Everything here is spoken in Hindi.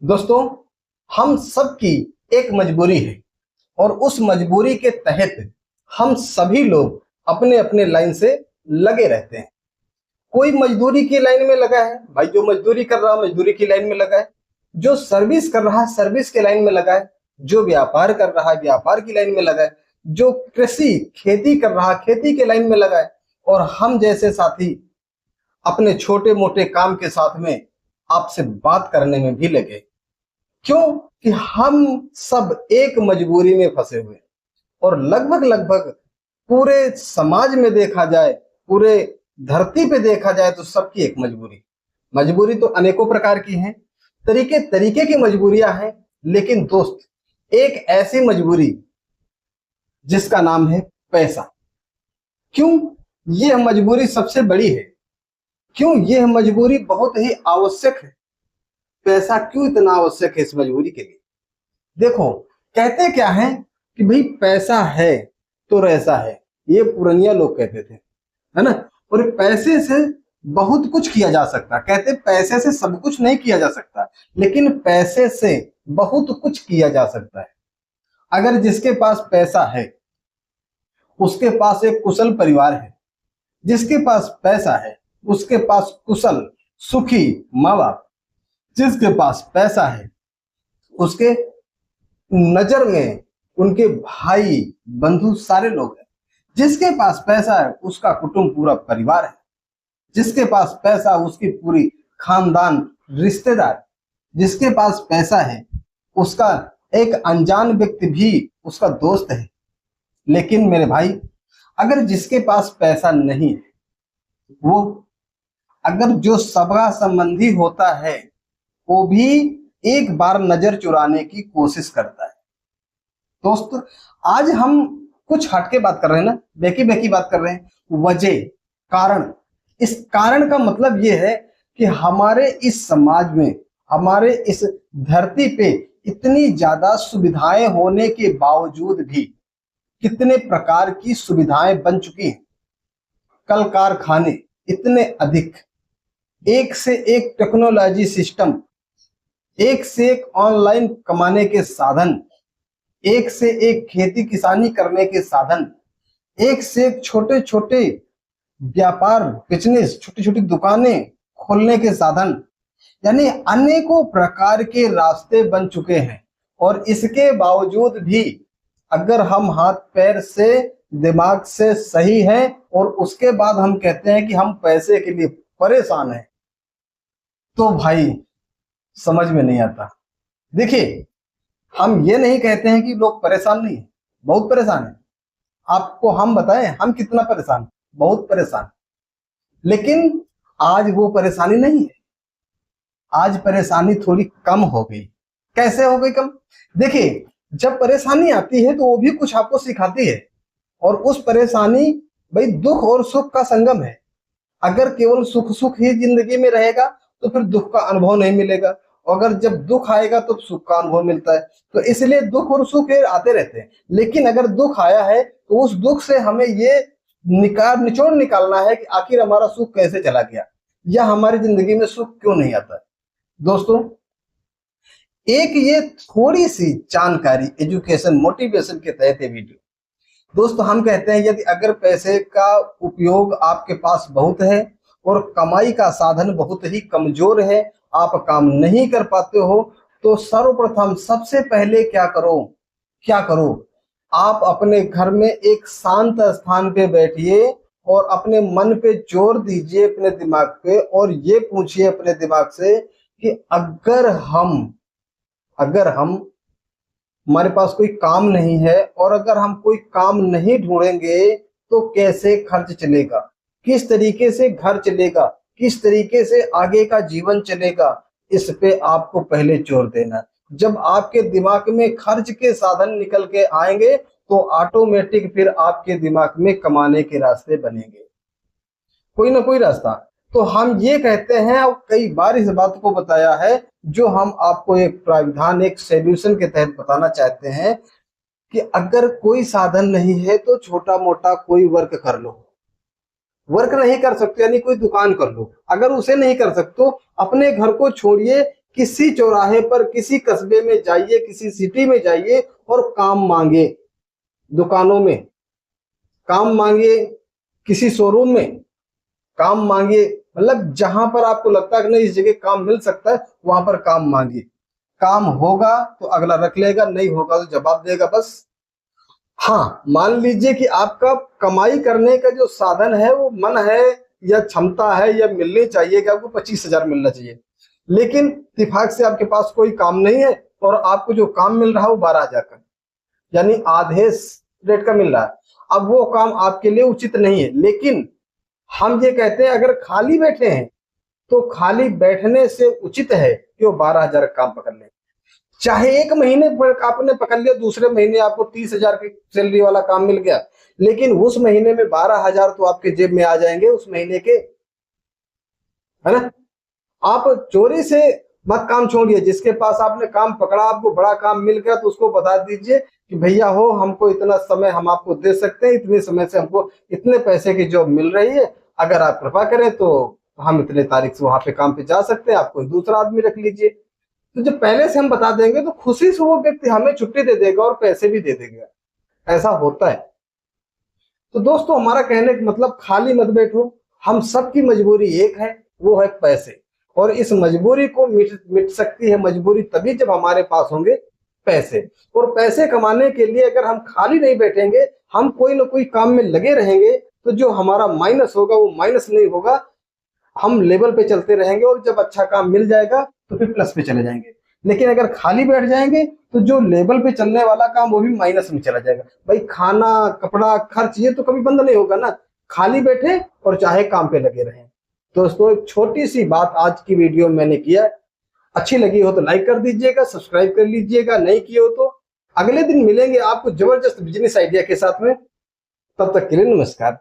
दोस्तों, हम सब की एक मजबूरी है और उस मजबूरी के तहत हम सभी लोग अपने अपने लाइन से लगे रहते हैं। कोई मजदूरी की लाइन में लगा है, भाई जो मजदूरी कर रहा है मजदूरी की लाइन में लगा है, जो सर्विस कर रहा है सर्विस के लाइन में लगा है, जो व्यापार कर रहा है व्यापार की लाइन में लगा है, जो कृषि खेती कर रहा है खेती के लाइन में लगा है, और हम जैसे साथी अपने छोटे मोटे काम के साथ में आपसे बात करने में भी लगे। क्यों कि हम सब एक मजबूरी में फंसे हुए और लगभग लगभग पूरे समाज में देखा जाए, पूरे धरती पे देखा जाए तो सबकी एक मजबूरी तो अनेकों प्रकार की है, तरीके तरीके की मजबूरियां हैं। लेकिन दोस्त, एक ऐसी मजबूरी जिसका नाम है पैसा। क्यों यह मजबूरी सबसे बड़ी है, क्यों यह मजबूरी बहुत ही आवश्यक है, पैसा क्यों इतना आवश्यक है इस मजबूरी के लिए? देखो, कहते क्या है कि भाई पैसा है तो रैसा है, ये पुरानिया लोग कहते थे, है ना। और पैसे से बहुत कुछ किया जा सकता, कहते पैसे से सब कुछ नहीं किया जा सकता, लेकिन पैसे से बहुत कुछ किया जा सकता है। अगर जिसके पास पैसा है उसके पास एक कुशल परिवार है, जिसके पास पैसा है उसके पास कुशल सुखी माँ बाप, जिसके पास पैसा है उसके नजर में उनके भाई बंधु सारे लोग हैं, जिसके पास पैसा है उसका कुटुंब पूरा परिवार है, जिसके पास पैसा उसकी पूरी खानदान रिश्तेदार, जिसके पास पैसा है उसका एक अनजान व्यक्ति भी उसका दोस्त है। लेकिन मेरे भाई, अगर जिसके पास पैसा नहीं है वो अगर जो सगा संबंधी होता है वो भी एक बार नजर चुराने की कोशिश करता है। दोस्त, आज हम कुछ हटके बात कर रहे हैं ना, बेकी बेकी बात कर रहे हैं, वजह कारण। इस कारण का मतलब ये है कि हमारे इस समाज में, हमारे इस धरती पे इतनी ज्यादा सुविधाएं होने के बावजूद भी कितने प्रकार की सुविधाएं बन चुकी हैं। कल कारखाने इतने अधिक, एक से एक टेक्नोलॉजी सिस्टम, एक से एक ऑनलाइन कमाने के साधन, एक से एक खेती किसानी करने के साधन, एक से एक छोटे छोटे व्यापार बिजनेस, छोटी छोटी दुकानें खोलने के साधन, यानी अनेकों प्रकार के रास्ते बन चुके हैं। और इसके बावजूद भी अगर हम हाथ पैर से दिमाग से सही हैं और उसके बाद हम कहते हैं कि हम पैसे के लिए परेशान हैं, तो भाई समझ में नहीं आता। देखिए, हम ये नहीं कहते हैं कि लोग परेशान नहीं है, बहुत परेशान है। आपको हम बताएं हम कितना परेशान, बहुत परेशान। लेकिन आज वो परेशानी नहीं है, आज परेशानी थोड़ी कम हो गई। कैसे हो गई कम? देखिए, जब परेशानी आती है तो वो भी कुछ आपको सिखाती है, और उस परेशानी भाई दुख और सुख का संगम है। अगर केवल सुख सुख ही जिंदगी में रहेगा तो फिर दुख का अनुभव नहीं मिलेगा, अगर जब दुख आएगा तो सुख का अनुभव मिलता है। तो इसलिए दुख और सुख आते रहते हैं। लेकिन अगर दुख आया है तो उस दुख से हमें ये निचोड़ निकालना है कि आखिर हमारा सुख कैसे चला गया, या हमारी जिंदगी में सुख क्यों नहीं आता है। दोस्तों, एक ये थोड़ी सी जानकारी एजुकेशन मोटिवेशन के तहत है वीडियो। दोस्तों, हम कहते हैं यदि अगर पैसे का उपयोग आपके पास बहुत है और कमाई का साधन बहुत ही कमजोर है, आप काम नहीं कर पाते हो, तो सर्वप्रथम सबसे पहले क्या करो, आप अपने घर में एक शांत स्थान पे बैठिए और अपने मन पे जोर दीजिए, अपने दिमाग पे, और ये पूछिए अपने दिमाग से कि अगर हम हमारे पास कोई काम नहीं है और अगर हम कोई काम नहीं ढूंढेंगे तो कैसे खर्च चलेगा, किस तरीके से घर चलेगा, किस तरीके से आगे का जीवन चलेगा, इस पे आपको पहले जोर देना। जब आपके दिमाग में खर्च के साधन निकल के आएंगे तो ऑटोमेटिक फिर आपके दिमाग में कमाने के रास्ते बनेंगे, कोई ना कोई रास्ता। तो हम ये कहते हैं और कई बार इस बात को बताया है, जो हम आपको एक प्राविधान, एक सॉल्यूशन के तहत बताना चाहते हैं कि अगर कोई साधन नहीं है तो छोटा मोटा कोई वर्क कर लो। वर्क नहीं कर सकते यानी कोई दुकान कर लो, अगर उसे नहीं कर सकते तो अपने घर को छोड़िए, किसी चौराहे पर, किसी कस्बे में जाइए, किसी सिटी में जाइए और काम मांगे, दुकानों में काम मांगिए, किसी शोरूम में काम मांगिए, मतलब जहां पर आपको लगता है कि नहीं इस जगह काम मिल सकता है वहां पर काम मांगिए। काम होगा तो अगला रख लेगा, नहीं होगा तो जवाब देगा बस। हाँ, मान लीजिए कि आपका कमाई करने का जो साधन है वो मन है या क्षमता है या मिलनी चाहिए कि आपको 25,000 मिलना चाहिए, लेकिन इत्तेफाक से आपके पास कोई काम नहीं है और आपको जो काम मिल रहा है वो 12,000 का, यानी आधे रेट का मिल रहा है। अब वो काम आपके लिए उचित नहीं है, लेकिन हम ये कहते हैं अगर खाली बैठे हैं तो खाली बैठने से उचित है कि वो 12,000 का काम पकड़ ले। चाहे एक महीने पर आपने पकड़ लिया, दूसरे महीने आपको 30,000 की सैलरी वाला काम मिल गया, लेकिन उस महीने में 12,000 तो आपके जेब में आ जाएंगे उस महीने के, है ना। आप चोरी से मत काम छोड़िए, जिसके पास आपने काम पकड़ा, आपको बड़ा काम मिल गया तो उसको बता दीजिए कि भैया हो हमको इतना समय हम आपको दे सकते हैं, इतने समय से हमको इतने पैसे की जॉब मिल रही है, अगर आप कृपा करें तो हम इतने तारीख से वहां पे काम पे जा सकते हैं, आप कोई दूसरा आदमी रख लीजिए। तो जब पहले से हम बता देंगे तो खुशी से वो व्यक्ति हमें छुट्टी दे देगा और पैसे भी दे देगा, ऐसा होता है। तो दोस्तों हमारा कहने का मतलब खाली मत बैठो, हम सबकी मजबूरी एक है, वो है पैसे, और इस मजबूरी को मिट सकती है मजबूरी तभी जब हमारे पास होंगे पैसे। और पैसे कमाने के लिए अगर हम खाली नहीं बैठेंगे, हम कोई ना कोई काम में लगे रहेंगे, तो जो हमारा माइनस होगा वो माइनस नहीं होगा, हम लेवल पे चलते रहेंगे और जब अच्छा काम मिल जाएगा तो फिर प्लस पे चले जाएंगे। लेकिन अगर खाली बैठ जाएंगे तो जो लेवल पे चलने वाला काम वो भी माइनस में चला जाएगा। भाई खाना कपड़ा खर्च ये तो कभी बंद नहीं होगा ना, खाली बैठे और चाहे काम पे लगे रहें। दोस्तों एक छोटी सी बात आज की वीडियो में मैंने किया, अच्छी लगी हो तो लाइक कर दीजिएगा, सब्सक्राइब कर लीजिएगा, नहीं किए हो तो। अगले दिन मिलेंगे आपको जबरदस्त बिजनेस आइडिया के साथ में, तब तक के लिए नमस्कार।